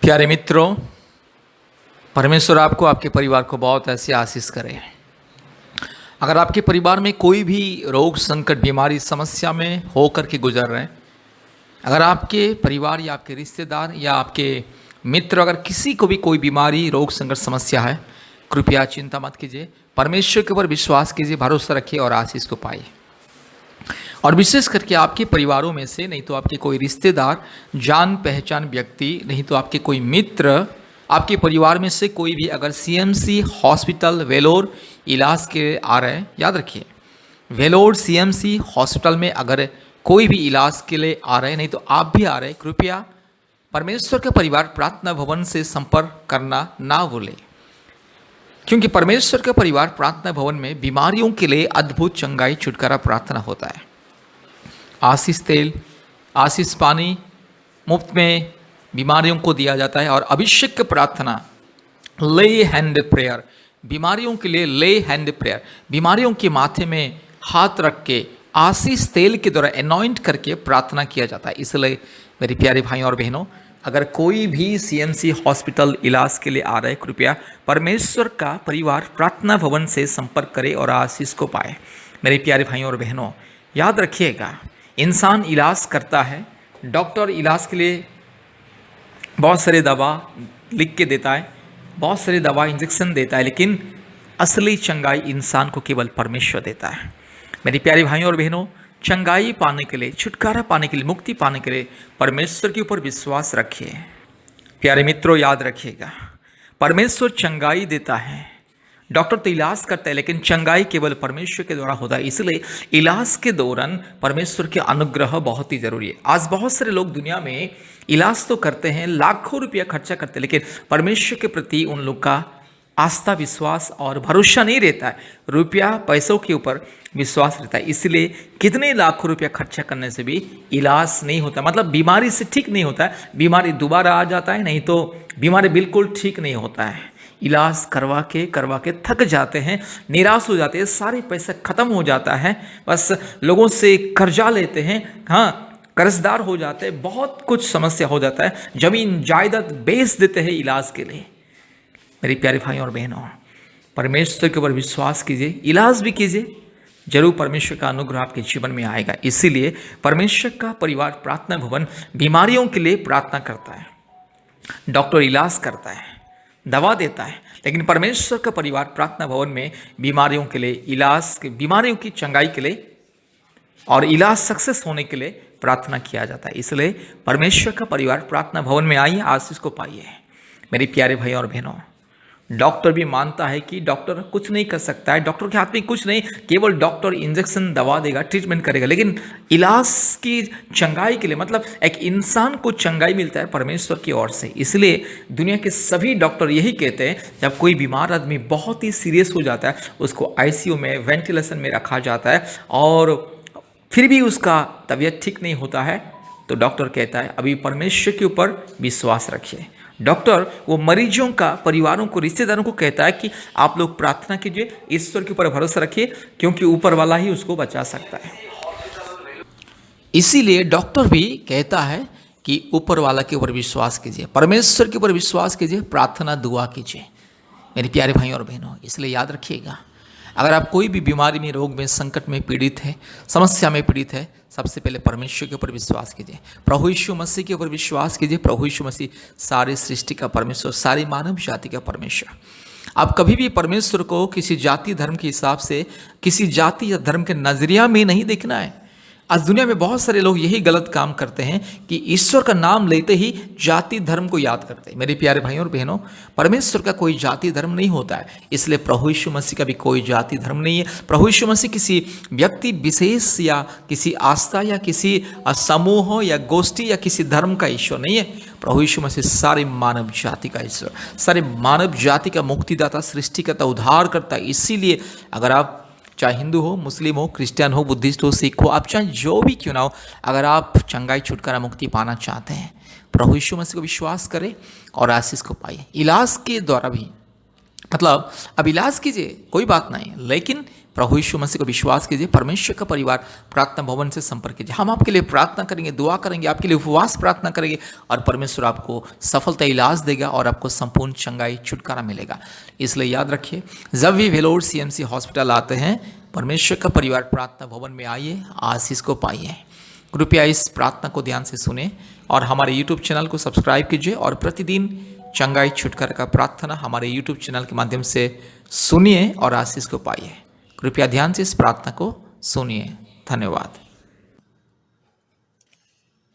प्यारे मित्रों, परमेश्वर आपको आपके परिवार को बहुत ऐसी आशीष करे। अगर आपके परिवार में कोई भी रोग संकट बीमारी समस्या में होकर के गुजर रहे हैं, अगर आपके परिवार या आपके रिश्तेदार या आपके मित्र अगर किसी को भी कोई बीमारी रोग संकट समस्या है, कृपया चिंता मत कीजिए, परमेश्वर के ऊपर विश्वास कीजिए, भरोसा रखिए और आशीष को पाइए। और विशेष करके आपके परिवारों में से, नहीं तो आपके कोई रिश्तेदार, जान पहचान व्यक्ति, नहीं तो आपके कोई मित्र, आपके परिवार में से कोई भी अगर सीएमसी हॉस्पिटल वेलोर इलाज के आ रहे हैं, याद रखिए वेलोर सीएमसी हॉस्पिटल में अगर कोई भी इलाज के लिए आ रहे हैं, नहीं तो आप भी आ रहे हैं, कृपया परमेश्वर के परिवार प्रार्थना भवन से संपर्क करना ना भूलें, क्योंकि परमेश्वर के परिवार प्रार्थना भवन में बीमारियों के लिए अद्भुत चंगाई छुटकारा प्रार्थना होता है। आशीष तेल, आशीष पानी मुफ्त में बीमारियों को दिया जाता है। और अभिषेक प्रार्थना, ले हैंड प्रेयर, बीमारियों के लिए ले हैंड प्रेयर, बीमारियों के माथे में हाथ रख के आशीष तेल के द्वारा अनॉइंट करके प्रार्थना किया जाता है। इसलिए मेरे प्यारे भाइयों और बहनों, अगर कोई भी सीएमसी हॉस्पिटल इलाज के लिए आ रहे, कृपया परमेश्वर का परिवार प्रार्थना भवन से संपर्क करें और आशीष को पाए। मेरे प्यारे भाइयों और बहनों, याद रखिएगा, इंसान इलाज करता है, डॉक्टर इलाज के लिए बहुत सारे दवा लिख के देता है, बहुत सारे दवा इंजेक्शन देता है, लेकिन असली चंगाई इंसान को केवल परमेश्वर देता है। मेरे प्यारे भाइयों और बहनों, चंगाई पाने के लिए, छुटकारा पाने के लिए, मुक्ति पाने के लिए परमेश्वर के ऊपर विश्वास रखिए। प्यारे मित्रों, याद रखिएगा, परमेश्वर चंगाई देता है, डॉक्टर तो इलाज करता है, लेकिन चंगाई केवल परमेश्वर के द्वारा होता है। इसलिए इलाज के दौरान परमेश्वर के अनुग्रह बहुत ही जरूरी है। आज बहुत सारे लोग दुनिया में इलाज तो करते हैं, लाखों रुपया खर्चा करते हैं, लेकिन परमेश्वर के प्रति उन लोग का आस्था, विश्वास और भरोसा नहीं रहता है। रुपया पैसों के ऊपर विश्वास रहता है, इसलिए कितने लाखों रुपया खर्चा करने से भी इलाज नहीं होता, मतलब बीमारी से ठीक नहीं होता है, बीमारी दोबारा आ जाता है, नहीं तो बीमारी बिल्कुल ठीक नहीं होता है। इलाज करवा के थक जाते हैं, निराश हो जाते हैं, सारे पैसा खत्म हो जाता है, बस लोगों से कर्जा लेते हैं, हाँ कर्जदार हो जाते हैं, बहुत कुछ समस्या हो जाता है, जमीन जायदाद बेच देते हैं इलाज के लिए। मेरे प्यारे भाइयों और बहनों, परमेश्वर के ऊपर विश्वास कीजिए, इलाज भी कीजिए, जरूर परमेश्वर का अनुग्रह आपके जीवन में आएगा। इसीलिए परमेश्वर का परिवार प्रार्थना भवन बीमारियों के लिए प्रार्थना करता है, डॉक्टर इलाज करता है, दवा देता है, लेकिन परमेश्वर का परिवार प्रार्थना भवन में बीमारियों के लिए, इलाज, बीमारियों की चंगाई के लिए और इलाज सक्सेस होने के लिए प्रार्थना किया जाता है। इसलिए परमेश्वर का परिवार प्रार्थना भवन में आइए, आशीष को पाइए। मेरे प्यारे भाई और बहनों, डॉक्टर भी मानता है कि डॉक्टर कुछ नहीं कर सकता है, डॉक्टर के हाथ में कुछ नहीं, केवल डॉक्टर इंजेक्शन दवा देगा, ट्रीटमेंट करेगा, लेकिन इलाज की चंगाई के लिए, मतलब एक इंसान को चंगाई मिलता है परमेश्वर की ओर से। इसलिए दुनिया के सभी डॉक्टर यही कहते हैं, जब कोई बीमार आदमी बहुत ही सीरियस हो जाता है, उसको आईसीयू में, वेंटिलेशन में रखा जाता है और फिर भी उसका तबीयत ठीक नहीं होता है, तो डॉक्टर कहता है अभी परमेश्वर के ऊपर विश्वास रखिए। डॉक्टर वो मरीजों का, परिवारों को, रिश्तेदारों को कहता है कि आप लोग प्रार्थना कीजिए, ईश्वर के ऊपर भरोसा रखिए, क्योंकि ऊपर वाला ही उसको बचा सकता है। इसीलिए डॉक्टर भी कहता है कि ऊपर वाला के ऊपर विश्वास कीजिए, परमेश्वर के ऊपर विश्वास कीजिए, प्रार्थना दुआ कीजिए। मेरे प्यारे भाइयों और बहनों, इसलिए याद रखिएगा, अगर आप कोई भी बीमारी में, रोग में, संकट में पीड़ित है, समस्या में पीड़ित है, सबसे पहले परमेश्वर के ऊपर विश्वास कीजिए, प्रभु यीशु मसीह के ऊपर विश्वास कीजिए। प्रभु यीशु मसीह सारी सृष्टि का परमेश्वर, सारी मानव जाति का परमेश्वर। आप कभी भी परमेश्वर को किसी जाति धर्म के हिसाब से, किसी जाति या धर्म के नजरिया में नहीं देखना है। आज दुनिया में बहुत सारे लोग यही गलत काम करते हैं कि ईश्वर का नाम लेते ही जाति धर्म को याद करते हैं। मेरे प्यारे भाइयों और बहनों, परमेश्वर का कोई जाति धर्म नहीं होता है, इसलिए प्रभु यीशु मसीह का भी कोई जाति धर्म नहीं है। प्रभु यीशु मसीह किसी व्यक्ति विशेष या किसी आस्था या किसी समूह या गोष्ठी या किसी धर्म का ईश्वर नहीं है। प्रभु यीशु मसीह सारे मानव जाति का ईश्वर, सारे मानव जाति का मुक्तिदाता, सृष्टिकर्ता, उद्धार करता। इसीलिए अगर आप चाहे हिंदू हो, मुस्लिम हो, क्रिश्चियन हो, बुद्धिस्ट हो, सिख हो, आप चाहे जो भी क्यों ना हो, अगर आप चंगाई, छुटकारा, मुक्ति पाना चाहते हैं, प्रभु यीशु मसीह को विश्वास करें और आशीष को पाइए। इलाज के द्वारा भी मतलब अब इलाज कीजिए, कोई बात नहीं, लेकिन प्रभु यीशु मसीह को विश्वास कीजिए, परमेश्वर का परिवार प्रार्थना भवन से संपर्क कीजिए। हम आपके लिए प्रार्थना करेंगे, दुआ करेंगे, आपके लिए उपवास प्रार्थना करेंगे, और परमेश्वर आपको सफलता इलाज देगा और आपको संपूर्ण चंगाई छुटकारा मिलेगा। इसलिए याद रखिए, जब भी वेलोर सीएमसी हॉस्पिटल आते हैं, परमेश्वर का परिवार प्रार्थना भवन में आइए, आशीष को पाइए। कृपया इस प्रार्थना को ध्यान से सुने और हमारे यूट्यूब चैनल को सब्सक्राइब कीजिए, और प्रतिदिन चंगाई छुटकारा का प्रार्थना हमारे यूट्यूब चैनल के माध्यम से सुनिए और आशीष को पाइए। कृपया ध्यान से इस प्रार्थना को सुनिए। धन्यवाद।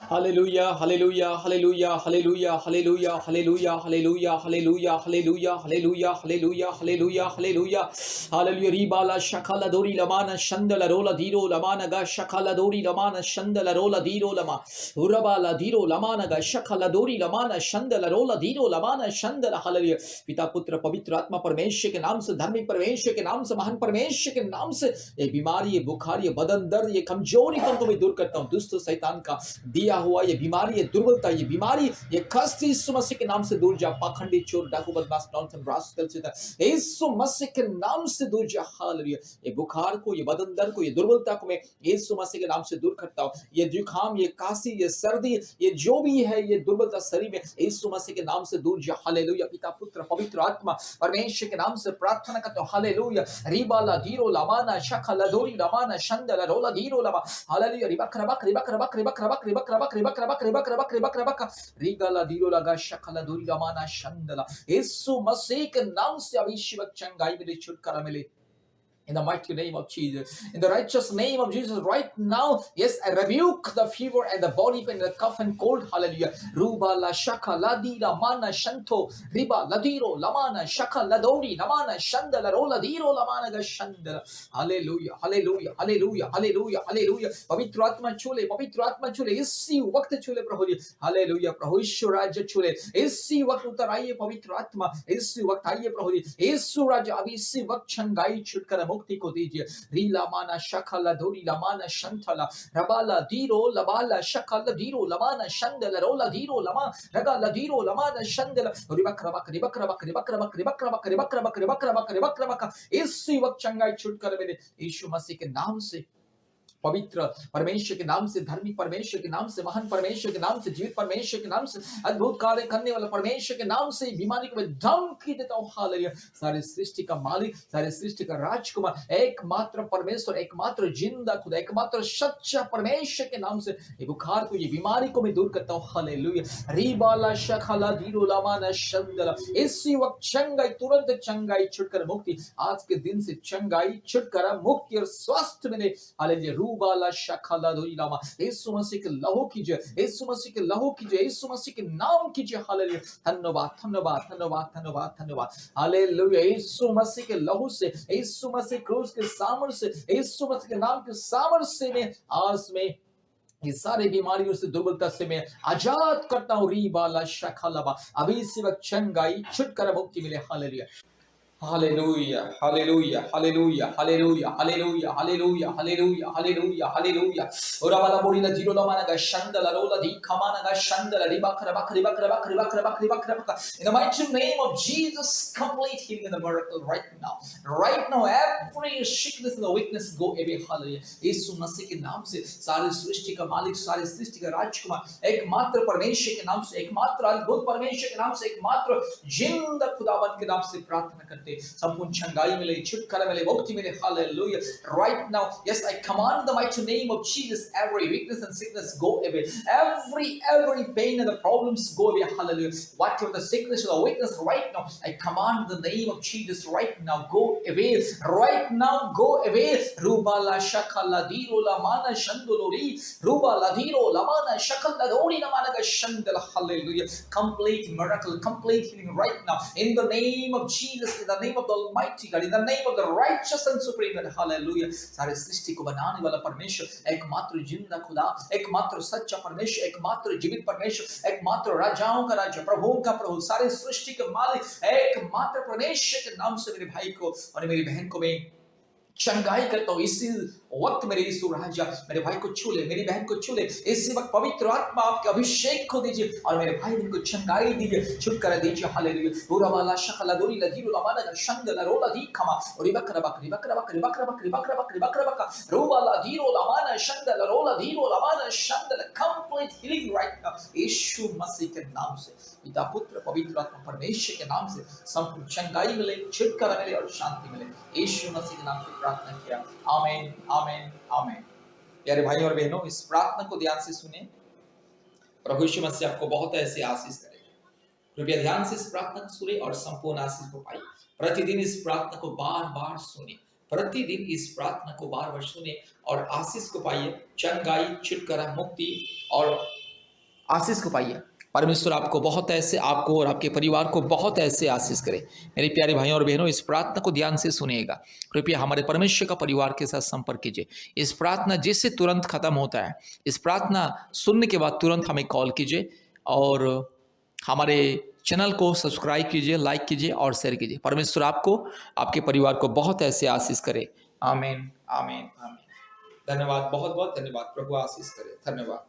Hallelujah, hallelujah, hallelujah, hallelujah, hallelujah, hallelujah, hallelujah, hallelujah, hallelujah, hallelujah, hallelujah, hallelujah, hallelujah, hallelujah. Ribala shakala dori lamana shandala rola diro lamana ga shakala dori lamana shandala rola diro lama urabala diro lamana ga shakala dori lamana shandala rola diro lamana shandala. hallelujah. पिता पुत्र पवित्र आत्मा परमेश्वर के नाम से, धार्मिक परमेश्वर के नाम से, महान परमेश्वर के नाम से ये बीमारी, ये बुखार, ये बदन दर्द, ये कमजोरी को मैं दूर करता हूँ। दुष्ट शैतान का दिया हुआ ये बीमारी, ये दुर्बलता, ये बीमारी, ये कष्ट यीशु मसीह के नाम से दूर जा। पाखंडी, चोर, डाकू, बदमाश, नॉनसेंस, रास्कल से यीशु मसीह के नाम से दूर जा। हालेलुया। ये बुखार को, ये बदन दर्द को, ये दुर्बलता को मैं यीशु मसीह के नाम से दूर करता हूँ। ये जुकाम, ये काशी, ये सर्दी, ये जो भी है, ये दुर्बलता शरीर में यीशु मसीह के नाम से दूर जा। हालेलुया। पिता पुत्र पवित्र आत्मा परमेश्वर के नाम से प्रार्थना करता हूँ। हालेलुया। रिबाला दीरो लामाना शखला दोरी लामाना शंदला रोला दीरो लामा। हालेलुया। रिबक रबक रिबक रबक रिबक रबक रिबक रबक रिबक रबक रिबक रबक रिबक रबक रिगला दीरो लगा शखला दोरी लामाना शंदला। यीशु मसीह के नाम से अभिषेक चंगाई मिले, छुटकारा मिले। In the mighty name of Jesus, in the righteous name of Jesus, right now, yes, I rebuke the fever and the body pain and the cough and cold. Hallelujah. Ruba la shaka ladira mana shanto riba ladiro lamana shaka ladori lamana shanda la rola diro lamana ga shanda. Hallelujah, hallelujah, hallelujah, hallelujah, hallelujah. पवित्र आत्मा छूले इसी वक्त छूले प्रभु जी। Hallelujah. प्रभु ईश्वर राज्य छूले इसी वक्त, उतर आइए पवित्र आत्मा, इसी वक्त आइए प्रभु जी। ईश्वर राज्य अभी इसी वक्त छंगाई छुटकारा मुक्ति को दीजिए। रीला माना शखला धोरी लमाना शंथला रबाला दीरो लबाला शखला दीरो लमाना शंदल रोला दीरो लमा रगाला दीरो लमाना शंदल रिबक रबक रिबक रबक रिबक रबक रिबक रबक रिबक रबक रिबक रबक रिबक रबक इसी वक्त चंगाई छुटकारा मिले यीशु मसीह के नाम से। पवित्र परमेश्वर के नाम से, धार्मिक परमेश्वर के नाम से, महान परमेश्वर के नाम से, जीवित परमेश्वर के नाम से, अद्भुत कार्य करने वाला परमेश्वर के नाम से बीमारी को मैं धमकी देता हूँ। हालेलुया। सारे सृष्टि का मालिक, सारे सृष्टि का राजकुमार, एकमात्र परमेश्वर, एकमात्र जिंदा खुदा, एकमात्र सच्चा परमेश्वर के नाम से ये बुखार को, ये बीमारी को मैं दूर करता हूँ। हालेलुया। रीबाला शखला दीरो लामाना शंदला इसी वक्त चंगाई, तुरंत चंगाई, छुटकारा, मुक्ति, आज के दिन से चंगाई, छुटकारा, मुक्ति और स्वास्थ्य मिले। हालेलुया। रूबाला शखला दोई लामा यीशु मसीह के लहू कीजिए, यीशु मसीह के लहू कीजिए, यीशु मसीह के नाम कीजिए। हालेलुया। धन्यवाद, धन्यवाद, धन्यवाद, धन्यवाद, धन्यवाद। हालेलुया। यीशु मसीह के लहू से, यीशु मसीह क्रूस के सामर्थ्य से, यीशु मसीह के नाम के सामर्थ्य से मैं आज में ये सारे बीमारियों से, दुर्बलता से मैं आजाद करता हूँ। रीबाला शखलाबा अभी इसी वक्त चंगाई, छुटकारा, मुक्ति मिले। Hallelujah. Hallelujah, hallelujah, hallelujah, hallelujah, hallelujah, hallelujah, hallelujah, hallelujah, hallelujah. Urabala borila diro lamana ga shandala rola di kamana ga shandala ribakra bakri bakra bakri bakra bakri bakra bakra. In the mighty name of Jesus, complete healing in the miracle right now. Right now, every sickness and the weakness go away. Hallelujah. यीशु मसीह के नाम से सारी सृष्टि का मालिक, सारी सृष्टि का राजकुमार, एकमात्र परमेश्वर के नाम से, एकमात्र अद्भुत परमेश्वर के नाम से, एकमात्र जिंदा खुदावन के नाम से प्रार्थना करते संपूर्ण चंगाई मिले, छुटकारा मिले, मुक्ति मिले। Hallelujah. Right now, yes, I command the mighty name of Jesus, every weakness and sickness go away, every pain and the problems go away. Hallelujah. Whatever the sickness or the weakness right now, I command the name of Jesus right now go away, right now go away. Ruba la shakala diro la mana shandolori, ruba la diro la mana shakala dori la mana shandala. Hallelujah. Complete miracle, complete healing right now in the name of Jesus, in the name of the Almighty God, in the name of the righteous and supreme God. Hallelujah. सारे सृष्टि को बनाने वाला परमेश्वर, एकमात्र जिंदा खुदा, एकमात्र सच्चा परमेश्वर, एकमात्र जीवित परमेश्वर, एकमात्र राजाओं का राजा, प्रभुओं का प्रभु, सारे सृष्टि के मालिक, एकमात्र परमेश्वर के नाम से मेरे भाई को और मेरी बहन को मैं चंगाई करता हूँ। इसी वक्त मेरे यीशु राजा मेरे भाई को छू ले, मेरी बहन को छू ले। इसी वक्त पवित्र आत्मा आपके अभिषेक को दीजिए और मेरे भाई बहन को चंगाई दीजिए, छुटकारा दीजिए। हालेलुया। पूरा वाला शकला दोरी लगी लमाना शंगला रोला दी खमा और बकरा बकरी बकरा बकरी बकरा बकरी बकरा बकरी बकरा बकरा रोला दी लमाना शंगला रोला दी लमाना Shringla complete healing right now यीशु मसीह के नाम से। पिता पुत्र पवित्र आत्मा परमेश्वर के नाम से संपूर्ण चंगाई मिले, छुटकारा मिले और शांति मिले। यीशु मसीह के नाम से प्रार्थना किया। आमीन आमीन आमीन। प्यारे भाइयों और बहनों, इस प्रार्थना को ध्यान से सुने। प्रभु यीशु मसीह आपको बहुत ऐसे आशीष करेगा। कृपया ध्यान से इस प्रार्थना को सुने और संपूर्ण आशीष को पाइए। प्रतिदिन इस प्रार्थना को बार बार सुने, प्रतिदिन इस प्रार्थना को बार बार सुने और आशीष को पाइए। चंगाई, छुटकारा, मुक्ति और आशीष को पाइए। परमेश्वर आपको बहुत ऐसे, आपको और आपके परिवार को बहुत ऐसे आशीष करे। मेरे प्यारे भाइयों और बहनों, इस प्रार्थना को ध्यान से सुनिएगा। कृपया हमारे परमेश्वर का परिवार के साथ संपर्क कीजिए। इस प्रार्थना जिससे तुरंत खत्म होता है, इस प्रार्थना सुनने के बाद तुरंत हमें कॉल कीजिए और हमारे चैनल को सब्सक्राइब कीजिए, लाइक कीजिए और शेयर कीजिए। परमेश्वर आपको, आपके परिवार को बहुत ऐसे आशीष करे। आमीन आमीन आमीन। धन्यवाद, बहुत बहुत धन्यवाद। प्रभु आशीष करे। धन्यवाद।